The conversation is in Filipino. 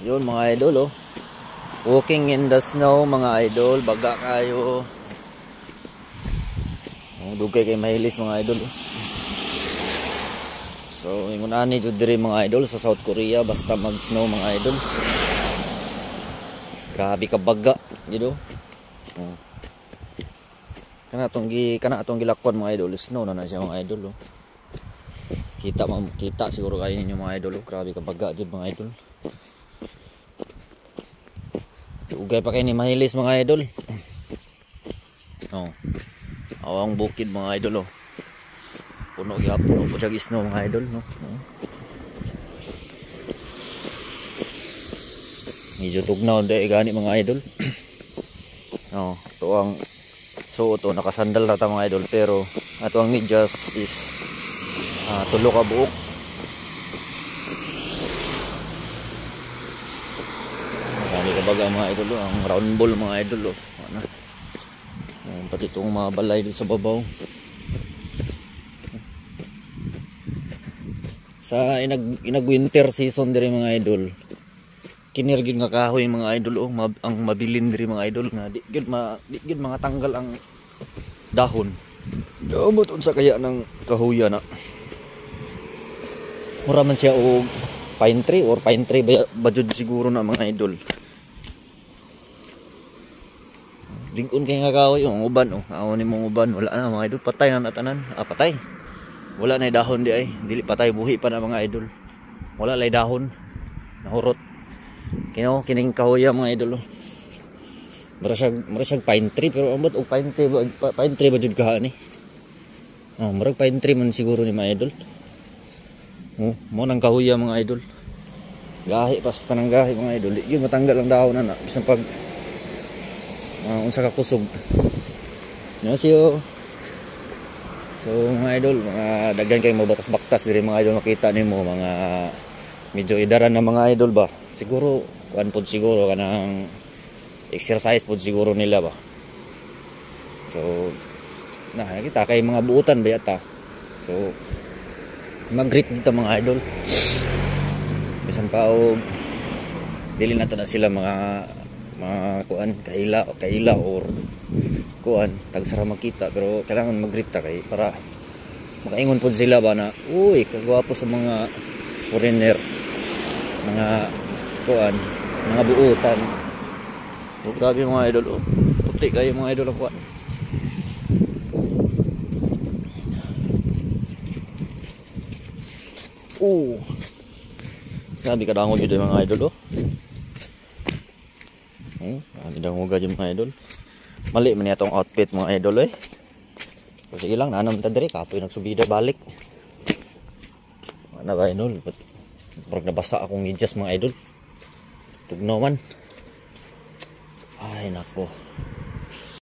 Yun mga idol, oh. Walking in the snow mga idol, baga kayo. Dugay kay mahilis mga idol, oh. So ingon ani jud diri mga idol sa South Korea basta mag-snow mga idol. Grabe ka baga, you know. Kana atong gilakwan mga idol, snow na siya mga idol, oh. Kita siguro kayo ninyo mga idol, oh. Grabe ka baga jud mga idol. Ugay pa kayo ni mahilis mga idol. Oh. Awang bukid mga idol, oh. Puno po siya snow mga idol, no. Medyo tugnaw dahil gani mga idol. Oh, tuang suot, oh, nakasandal na ta mga idol, pero ato ang medyas is tulo ka buok. Baga mga idol, oh. Ang round ball mga idol, oh. Pati itong mga balay dito sa babaw. Sa inag winter season diri mga idol, kinirgid nga kahoy mga idol, oh. Ang mabilin diri mga idol nga di gid mga tanggal ang dahon. Gamot unsa kaya ng kahoy na. Mura man siya og pine tree ba jud siguro na mga idol. Lingon kay nga kahoy, yung uban, oh. Awon ni mong uban, wala na mga idol, patay na natanan. Patay. Wala na dahon di ay, dili patay, buhi pa na mga idol. Wala lay dahon. Nahurot. Kining kahoy mga idol, oh. Mura siya pine tree, pero ambot og pine tree ba jud ka ni? Oh, murag pine tree man siguro ni mga idol. Oh, mo nang kahoy mga idol. Gahi pas tanang gahi mga idol. Di matanggal ang dahon na bisan pag unsa ka kusog. Yosyo. So mga idol, mga daghan kay mabatas-baktas diri mga idol, makita nimo mga medyo idaran na mga idol ba. Siguro kuan pod siguro kanang exercise pod siguro nila ba. So nakita kay mga buutan ba yata. So mag-greet dito mga idol. Bisan pa og dili na to na sila mga kuan kaila or kuan tagsara makita, pero kailangan mag-greet ta kay para makaingon pod sila ba na uy kagwapo sa mga foreigner, mga kuan, mga buutan. Oh, grabe mga idol, oh. Puti kayo mga idol ang kuan. Grabe kadangog jud mga idol, oh. Danguga dyan mga idol. Mali man itong outfit mga idol, eh. So, sige lang, naanam ta diri, kapoy nagsubida balik. Ano ba idol? Parang nabasa akong medyas mga idol. Tugnaw man. Ay nako.